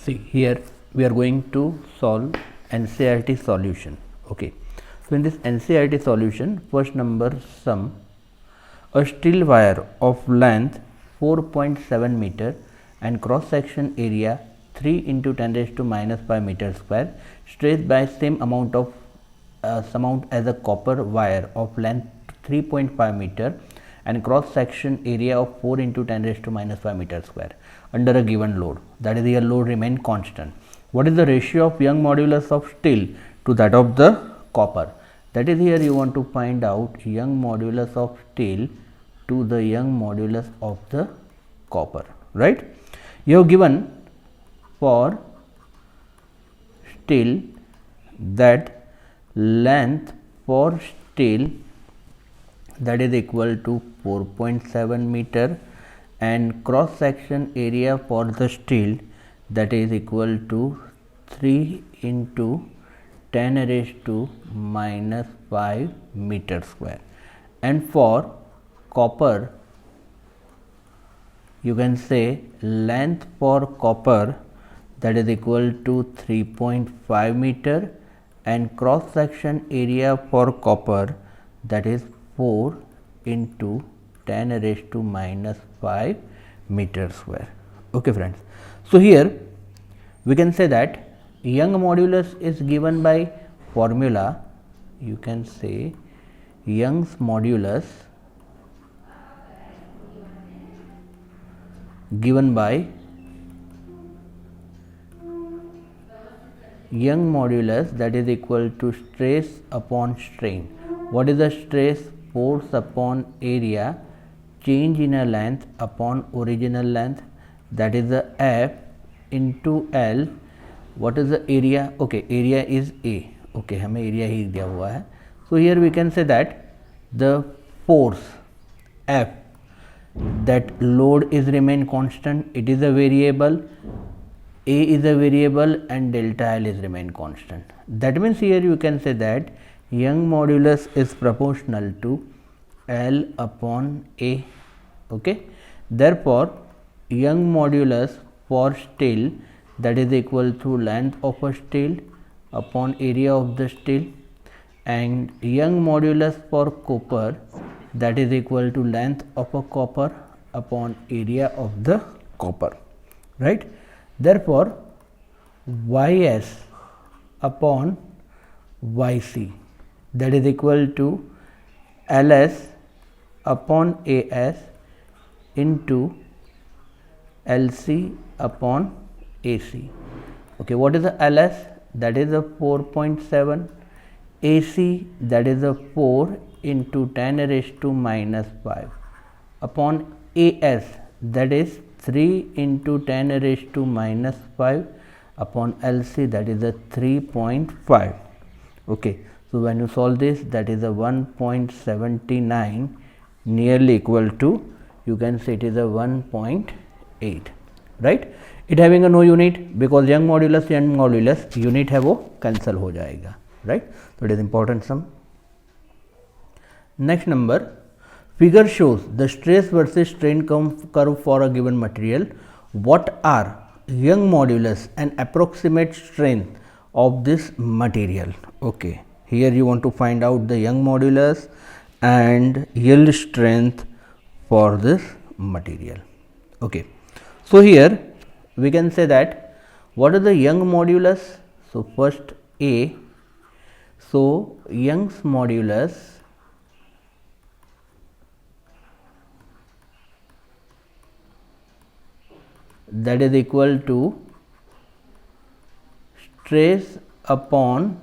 See here we are going to solve NCERT solution. Okay, so in this NCERT solution, first number sum, a steel wire of length 4.7 meter and cross section area 3 into 10 raised to minus 5 meter square, stretched by same amount as a copper wire of length 3.5 meter and cross section area of 4 into 10 raised to minus 5 meter square under a given load, that is, your load remain constant. What is the ratio of Young modulus of steel to that of the copper? That is, here you want to find out Young modulus of steel to the Young modulus of the copper, right? You have given for steel that length for steel that is equal to 4.7 meter and cross section area for the steel that is equal to 3 into 10 raised to minus 5 meter square, and for copper you can say length for copper that is equal to 3.5 meter and cross section area for copper that is 4 into 10 raised to minus 5 meter square. Okay friends, so here we can say that Young modulus is given by formula, you can say Young's modulus given by Young modulus that is equal to stress upon strain. What is the stress? Force upon area, change in a length upon original length, that is the F into L. What is the area? Okay, area is A. Okay, हमें area ही दिया हुआ है. So here we can say that the force F, that load is remain constant, it is a variable, A is a variable and delta L is remain constant. That means here you can say that Young modulus is proportional to L upon A. Okay, therefore Young modulus for steel that is equal to length of a steel upon area of the steel, and Young modulus for copper that is equal to length of a copper upon area of the copper, right? Therefore Ys upon Yc that is equal to Ls upon As into Lc upon Ac. Okay, what is the Ls? That is a 4.7, Ac that is a 4 into 10 raised to minus 5 upon As that is 3 into 10 raised to minus 5 upon Lc that is a 3.5. Okay, so when you solve this, that is a 1.79 nearly equal to, you can say it is a 1.8, right? It having a no unit because Young modulus unit है वो cancel हो जाएगा, right? So it is important sum. Next number, figure shows the stress versus strain curve for a given material. What are Young modulus and approximate strength of this material? Okay, here you want to find out the Young modulus and yield strength for this material. Okay, so here we can say that what is the Young modulus? So first A, so Young's modulus that is equal to stress upon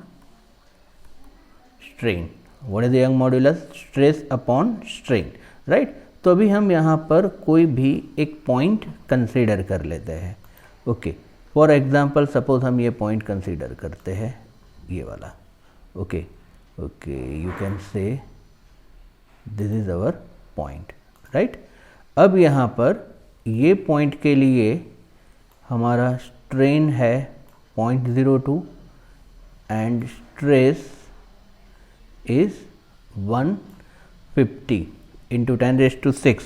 strain. What is the Young modulus? Stress upon strain, right? तो अभी हम यहाँ पर कोई भी एक point consider कर लेते हैं. ओके, फॉर एग्जांपल सपोज हम ये पॉइंट कंसीडर करते हैं, ये वाला. Okay, you can say this is our point, right? अब यहाँ पर ये पॉइंट के लिए हमारा स्ट्रेन है 0.02 and stress is 150 into 10⁶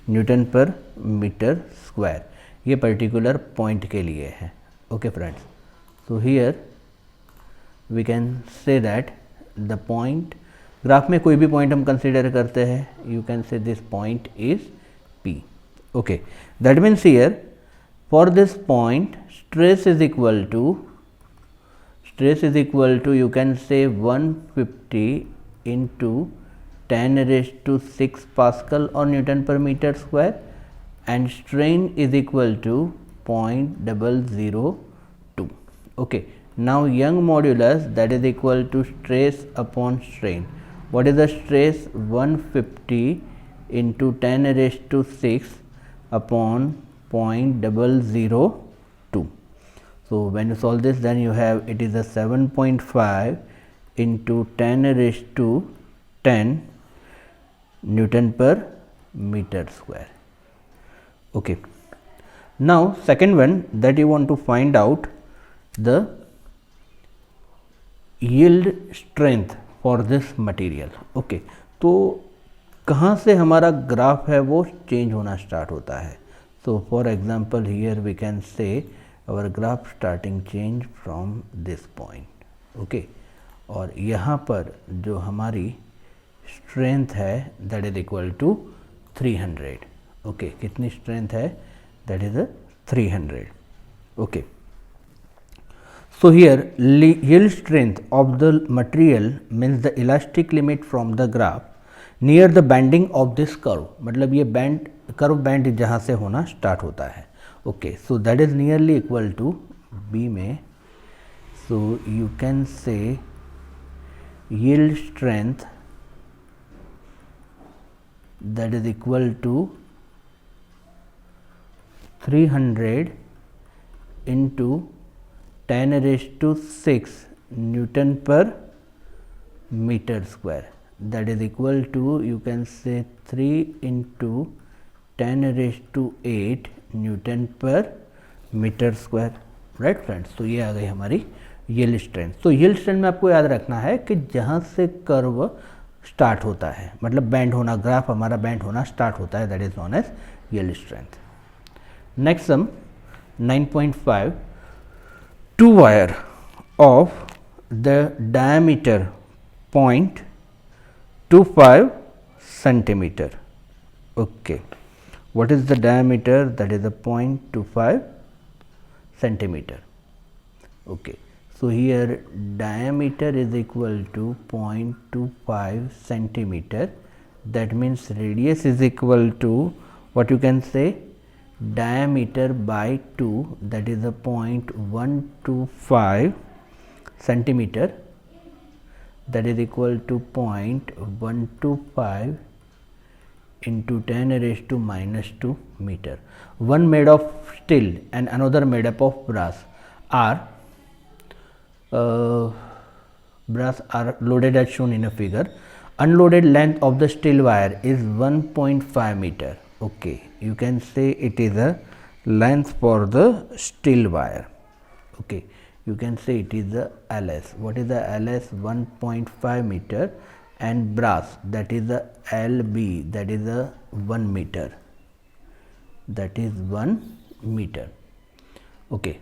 Newton पर मीटर स्क्वायर. ये पर्टिकुलर पॉइंट के लिए है. Okay friends, so here we can say that the point, graph में कोई भी पॉइंट हम कंसिडर करते हैं, you can say this point is P. Okay, that means here for this point stress is equal to you can say 150 into 10 raised to 6 Pascal or Newton per meter square, and strain is equal to 0.002. Okay, now Young modulus, that is equal to stress upon strain. What is the stress? 150 into 10 raised to 6 upon 0.002. So when you solve this, then you have it is a 7.5 into 10 raised to 10 Newton per meter square. Okay, now second one, that you want to find out the yield strength for this material. Okay, तो कहाँ से हमारा graph है वो change होना start होता है. So for example here we can say our graph starting change from this point. Okay, और यहाँ पर जो हमारी स्ट्रेंथ है that is equal to 300. Okay, कितनी स्ट्रेंथ है? that is a 300. Okay, so here yield strength of the material means the elastic limit from the graph near the bending of this curve. मतलब ये band, curve band जहाँ से होना start होता है. Okay, so that is nearly equal to B में. So you can say yield strength that is equal to 300 into 10 raised to 6 Newton per meter square, that is equal to you can say 3 into 10 raised to 8 Newton per meter square. Right friends, तो ये आ गई हमारी yield strength. तो yield strength में आपको याद रखना है कि जहाँ से कर्व स्टार्ट होता है, मतलब बैंड होना, ग्राफ हमारा बैंड होना स्टार्ट होता है, that is known as yield strength. Next sum 9.5, two wire of the diameter 0.25 centimeter. Okay, what is the diameter? That is a 0.25 centimeter. Okay, so here diameter is equal to 0.25 centimeter. That means radius is equal to what you can say, diameter by 2, that is a 0.125 centimeter, that is equal to 0.125 into 10 raised to minus 2 meter. One made of steel and another made up of brass are loaded as shown in a figure. Unloaded length of the steel wire is 1.5 meter. Okay, you can say it is a length for the steel wire. Okay, you can say it is the LS. What is the LS? 1.5 meter, and brass, that is the LB, that is the 1 meter, that is 1 meter. Okay,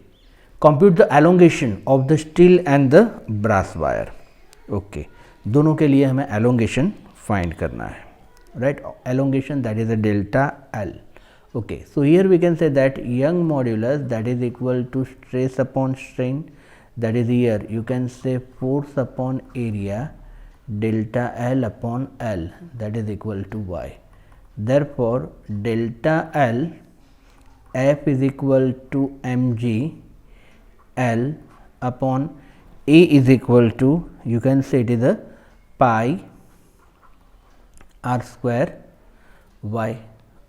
compute the elongation of the steel and the brass wire. Okay, दोनों के लिए हमें elongation find करना है. Right, elongation, that is a delta L. Okay, so here we can say that Young modulus, that is equal to stress upon strain, that is here you can say force upon area delta L upon L, that is equal to Y. Therefore delta L F is equal to mg L upon A is equal to, you can say it is a pi r square y.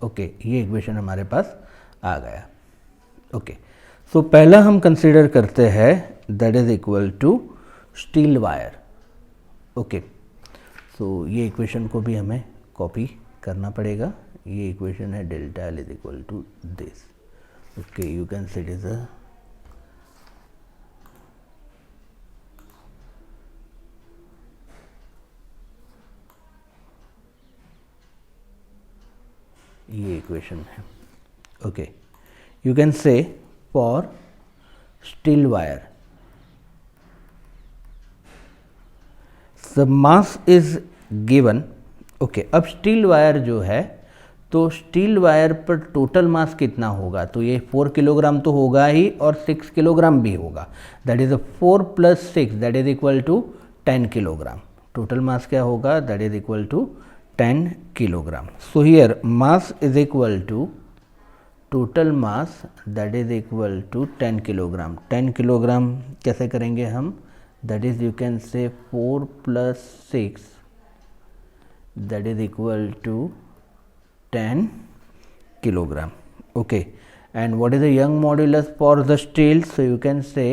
Okay, ये equation हमारे पास आ गया. Okay, सो पहला हम consider करते हैं that is equal to steel wire. Okay, so ये equation को भी हमें कॉपी करना पड़ेगा. ये इक्वेशन है delta L is equal to this. Okay, you can say it is a ये इक्वेशन है. Okay, you can say for steel wire, the mass is given. Okay, अब स्टील वायर जो है, तो स्टील वायर पर total mass कितना होगा, तो ये 4 किलोग्राम तो होगा ही और 6 किलोग्राम भी होगा, that is 4 + 6 that is equal to 10 kilogram. Total mass क्या होगा, that is equal to 10 kilogram. So here mass is equal to total mass that is equal to 10 kilogram. 10 kilogram कैसे करेंगे हम, दैट इज यू कैन से 4 + 6 that is equal to 10 kilogram. Okay, and what is the Young modulus for the steel, so you can say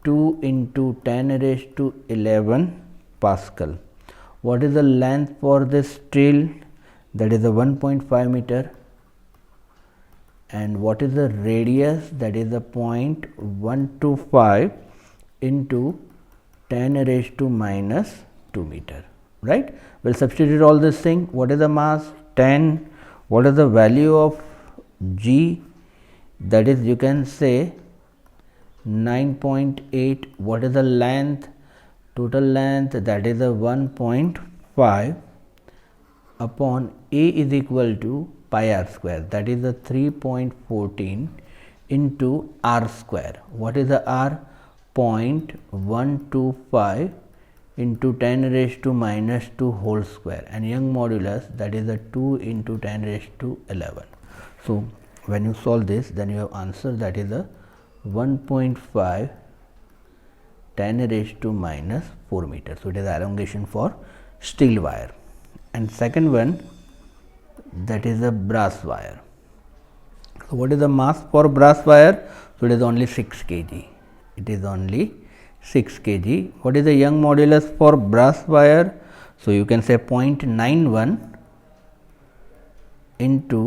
2 into 10 raised to 11 Pascal. What is the length for the steel, that is the 1.5 meter, and what is the radius, that is the 0.125 into 10 raised to -2 meter, right? We'll substitute all this thing. What is the mass, 10, what is the value of G, that is you can say 9.8, what is the length, total length, that is a 1.5 upon A is equal to pi r square, that is the 3.14 into r square. What is the r, 0.125 into 10 raised to -2 whole square, and Young modulus, that is the 2 into 10 raised to 11. So when you solve this, then you have answer, that is the 1.5 10 raised to -4 meter. So it is elongation for steel wire. And second one, that is the brass wire. So what is the mass for brass wire, so it is only 6 kg, it is only 6 kg. What is the Young modulus for brass wire, so you can say 0.91 into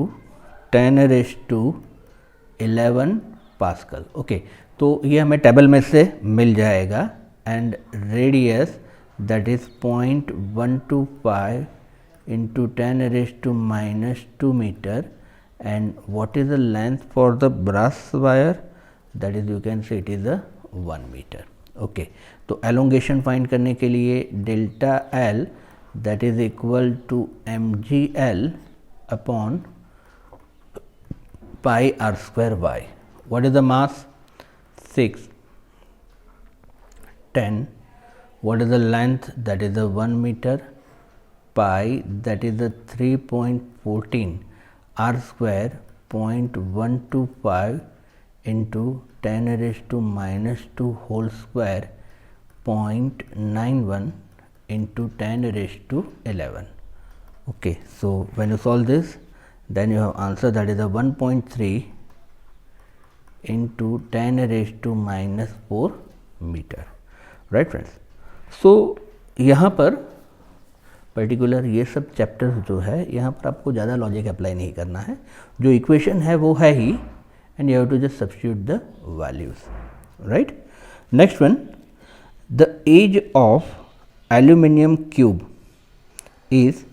10 raised to 11 Pascal. Okay, तो ये हमें table में से मिल जाएगा, and radius that is 0.125 into 10 raised to -2 meter, and what is the length for the brass wire, that is you can say it is a 1 meter. Okay, तो elongation find करने के लिए delta L that is equal to mgl upon pi r square y. What is the mass, 6, 10, what is the length, that is the 1 meter, pi that is the 3.14, r square 0.125 into 10 raised to -2 whole square, 0.91 into 10 raised to 11. Okay, so when you solve this, then you have answer, that is the 1.3 into 10 raised to -4 meter, right friends. So यहाँ पर particular ये सब chapters जो है, यहाँ पर आपको ज़्यादा लॉजिक अप्लाई नहीं करना है, जो इक्वेशन है वो है ही, and you have to just substitute the values, right. Next one, the edge of aluminium cube is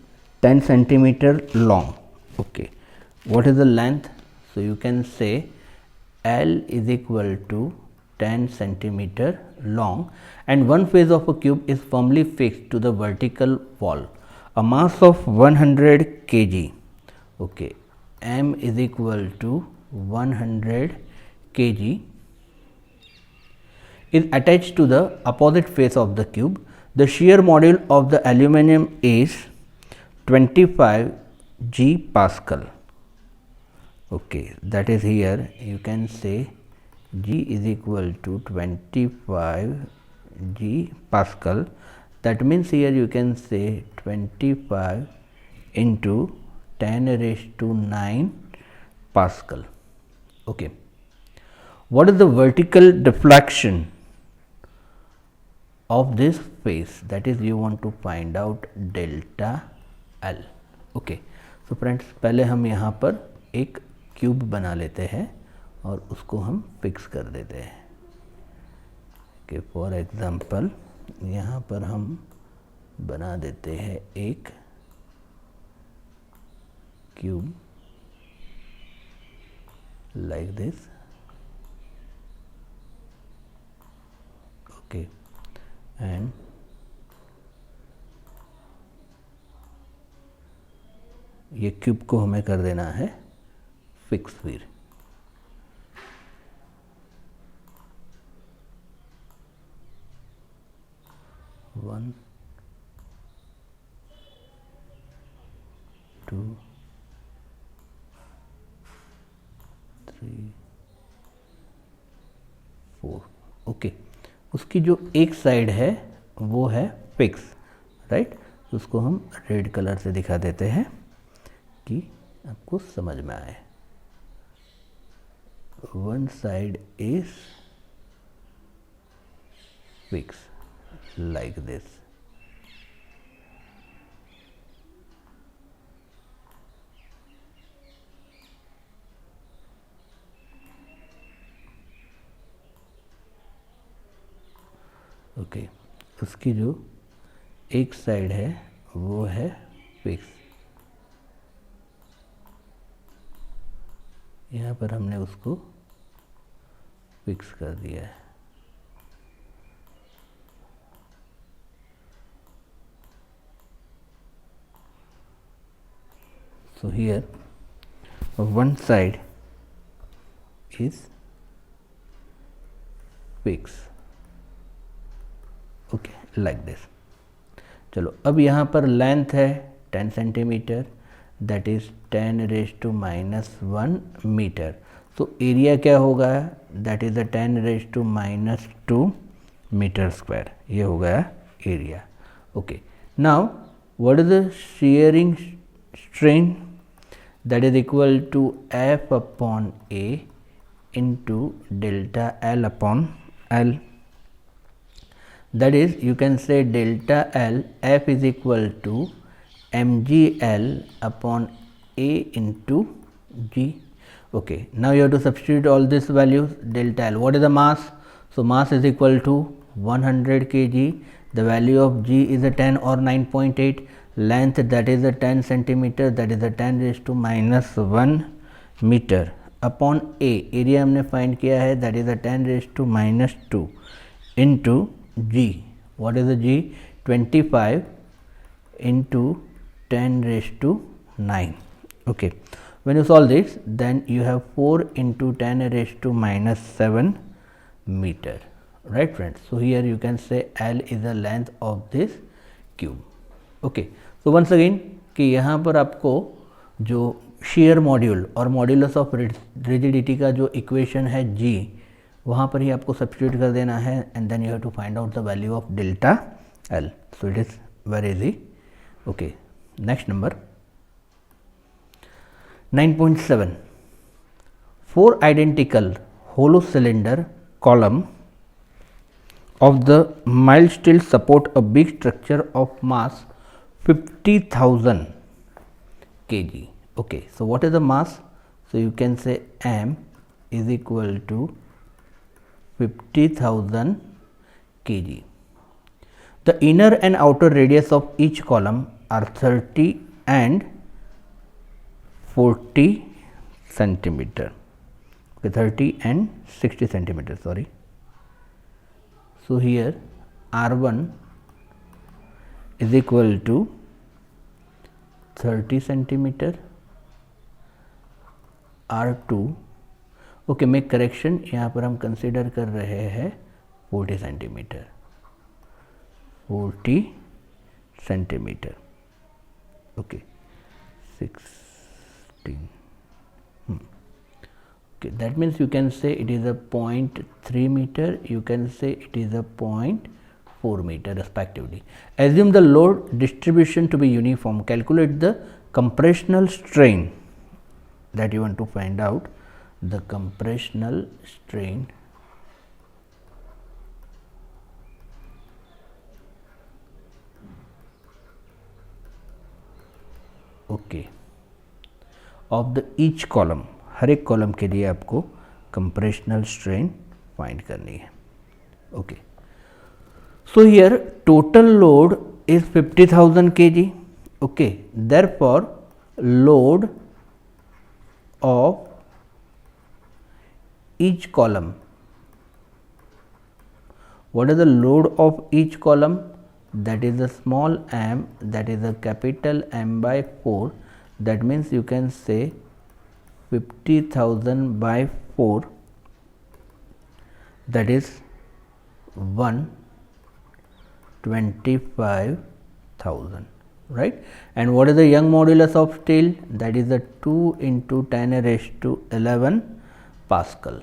10 centimeter long. Okay, what is the length, so you can say L is equal to 10 centimeter long, and one face of a cube is firmly fixed to the vertical wall, a mass of 100 kg. Okay, M is equal to 100 kg is attached to the opposite face of the cube. The shear module of the aluminum is 25 G Pascal. Okay, that is here you can say G is equal to 25 G Pascal. That means here you can say 25 into 10 raised to 9 Pascal. Okay, what is the vertical deflection of this face, that is you want to find out delta L. Okay, so friends, पहले हम यहाँ पर एक cube बना लेते हैं और उसको हम फिक्स कर देते हैं. कि फॉर एग्जांपल यहाँ पर हम बना देते हैं एक cube like this. Okay and ये क्यूब को हमें कर देना है फिक्स फिर। One, two, three, four. Okay, उसकी जो एक साइड है वो है फिक्स, राइट। उसको हम रेड कलर से दिखा देते हैं कि आपको समझ में आए। One side is fix like this. Okay, उसकी जो एक साइड है वो है फिक्स। यहाँ पर हमने उसको फिक्स कर दिया है। So here one side is fixed, okay, like this. चलो अब यहाँ पर लेंथ है 10 सेंटीमीटर, दैट इज 10⁻⁻1 मीटर। तो एरिया क्या होगा, दैट इज 10⁻⁻2 मीटर स्क्वायर, ये हो गया area. Okay, now what is the shearing strain, that is equal to F upon A into delta L upon L. That is, you can say delta L, F is equal to mgl upon A into G. Okay, now you have to substitute all these values. Delta L, what is the mass? So mass is equal to 100 kg. The value of G is a 10 or 9.8. Length, that is a 10 centimeter, that is a 10⁻⁻1 metre upon A, area हमने find किया है, that is a 10⁻⁻2 into G. What is the G? 25 into 10⁻⁹. Okay, when you solve this, then you have 4 into 10⁻⁻7 meter, right friends? So here you can say L is the length of this cube. Okay, so once again कि यहाँ पर आपको जो shear module और modulus of rigidity का जो equation है G, वहाँ पर ही आपको सब्स्टिट्यूट कर देना है and then you have to find out the value of delta L. So it is very easy. Okay, next number 9.7. 4 identical hollow cylinder column of the mild steel support a big structure of mass 50,000 kg. Okay, so what is the mass? So you can say M is equal to 50,000 kg. The inner and outer radius of each column are 30 and 40 centimeter. Okay, 30 and 60 centimeter, sorry. So here R1 is equal to 30 centimeter, R2, okay, make correction, यहाँ पर हम consider कर रहे हैं 40 centimetre, 40 centimetre. Okay, 16. Okay, that means you can say it is a 0.3 meter, you can say it is a 0.4 meter respectively. Assume the load distribution to be uniform. Calculate the compressional strain that you want to find out. The compressional strain okay of the each column. हर एक column के लिए आपको compressional strain find करनी है. Okay, so here total load is 50,000 kg. Okay, therefore load of each column What is the load of each column? That is a small m, that is a capital M by 4. That means you can say 50,000 by 4, that is 125,000, right? And what is the Young modulus of steel? That is the 2 into 10 raised to 11 Pascal.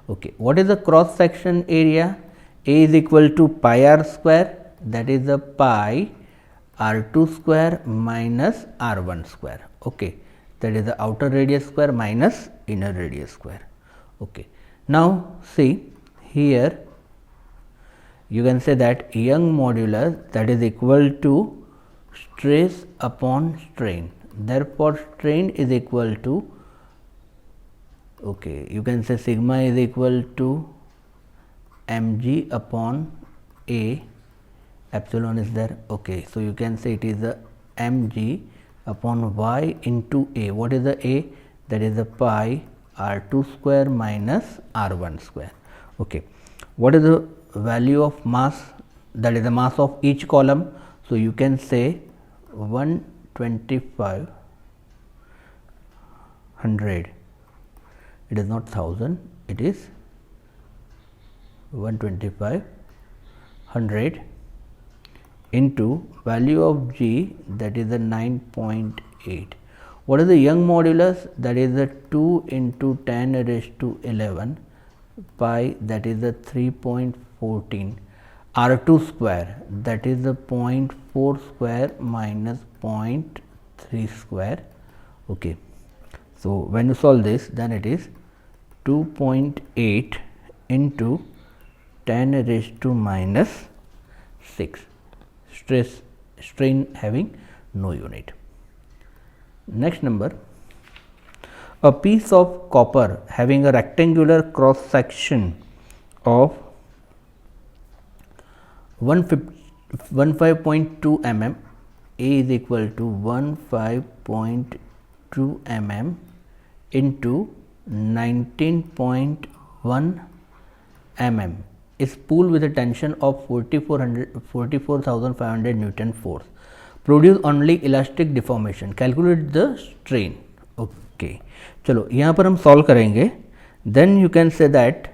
Okay, what is the cross section area? A is equal to pi r square, that is the pi r2 square minus r1 square. Okay, that is the outer radius square minus inner radius square. Okay, now see here you can say that Young modulus, that is equal to stress upon strain. Therefore, strain is equal to, okay, you can say sigma is equal to mg upon A, epsilon is there. Okay, so you can say it is the mg upon y into A. What is the A? That is the pi r2 square minus r1 square. Okay, what is the value of mass? That is the mass of each column. So you can say 12500. It is not 1000, it is 12500 into value of G, that is the 9.8. What is the Young modulus? That is the 2 into 10 raised to 11 pi, that is the 3.14. R2 square, that is the 0.4 square minus 0.3 square. Okay, so when you solve this, then it is 2.8 into 10 raised to minus 6, strain having no unit. Next number, a piece of copper having a rectangular cross section of 15.2 mm, A is equal to 15.2 mm into 19.1 mm is spool with a tension of 44,500 Newton force, produce only elastic deformation, calculate the strain. Okay, चलो यहाँ पर हम solve करेंगे. Then you can say that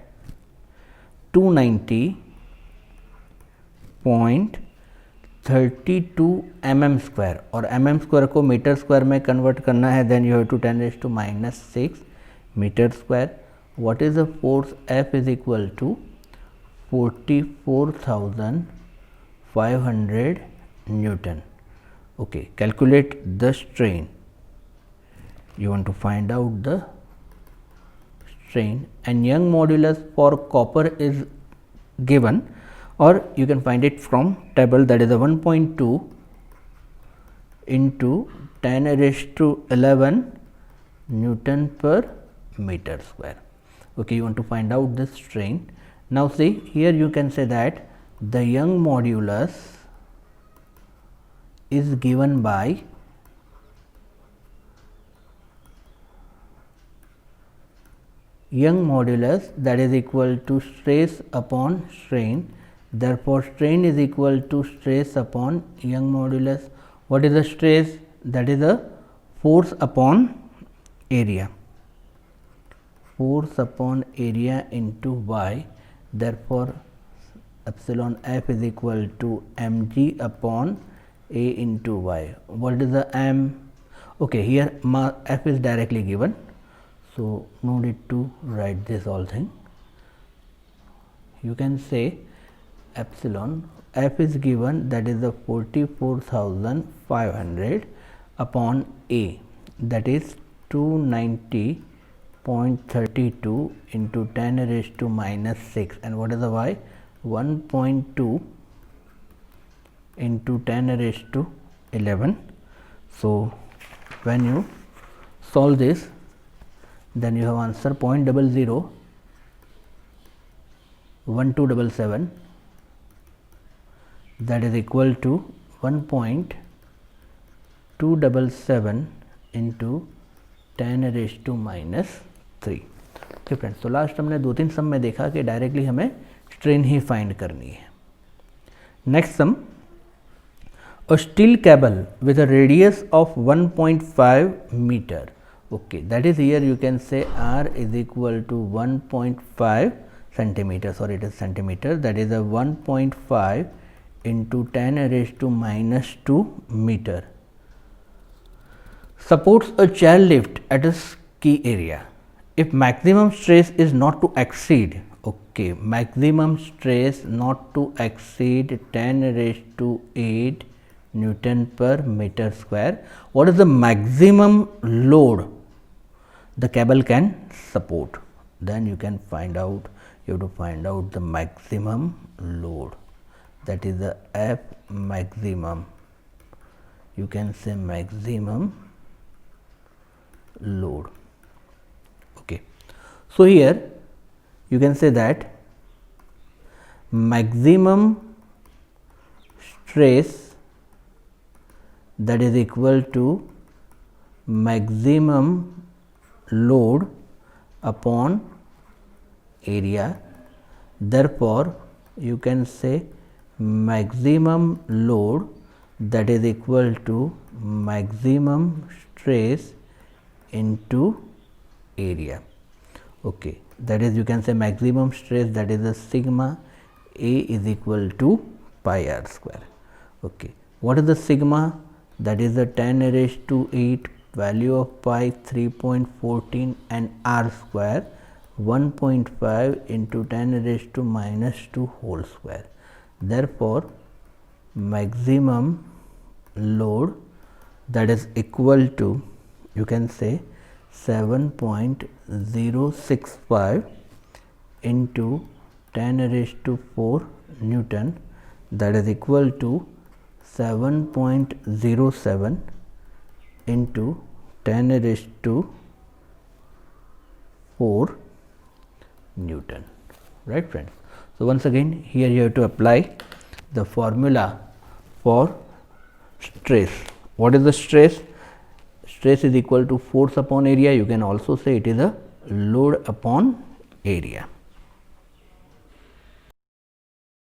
290.32 mm square, और mm square को metre square में convert करना है. Then you have to 10 raised to minus 6 meter square. What is the force? F is equal to 44,500 Newton. Okay, calculate the strain. You want to find out the strain, and Young modulus for copper is given, or you can find it from table, that is a 1.2 into 10 raised to 11 Newton per meter square. Okay, you want to find out the strain. Now see here you can say that the Young modulus is given by Young modulus, that is equal to stress upon strain. Therefore, strain is equal to stress upon Young modulus. What is the stress? That is the force upon area, force upon area into y. Therefore, epsilon F is equal to mg upon A into y. What is the m? Okay, here F is directly given, so no need to write this whole thing. You can say epsilon F is given, that is the 44,500 upon A, that is 290.32 into 10 raised to minus 6, and what is the y? 1.2 into 10 raised to 11. So when you solve this, then you have answer 0.001277, that is equal to 1.277 into 10 raised to minus 3. ठीक friends, तो last हमने 2-3 सम में देखा कि directly हमें strain ही find करनी है। Next sum, a steel cable with a radius of 1.5 meter, okay, that is here you can say r is equal to 1.5 centimeter, sorry it is centimeter, that is a 1.5 into 10 raised to minus 2 meter, supports a chairlift at a key area. If maximum stress is not to exceed, okay, maximum stress not to exceed 10 raised to 8 Newton per meter square, what is the maximum load the cable can support? Then you can find out, you have to find out the maximum load, that is the F maximum, you can say maximum load. Okay, so here you can say that maximum stress, that is equal to maximum load upon area. Therefore, you can say maximum load, that is equal to maximum stress into area. Okay, that is you can say maximum stress, that is the sigma A is equal to pi r square. Okay, what is the sigma? That is the 10 raised to 8, value of pi 3.14 and r square 1.5 into 10 raised to minus 2 whole square. Therefore, maximum load, that is equal to, you can say 7.065 into 10 raised to 4 Newton, that is equal to 7.07 into 10 raised to 4 Newton, right friends. So, once again here you have to apply the formula for stress. What is the stress? Stress is equal to force upon area, you can also say it is a load upon area.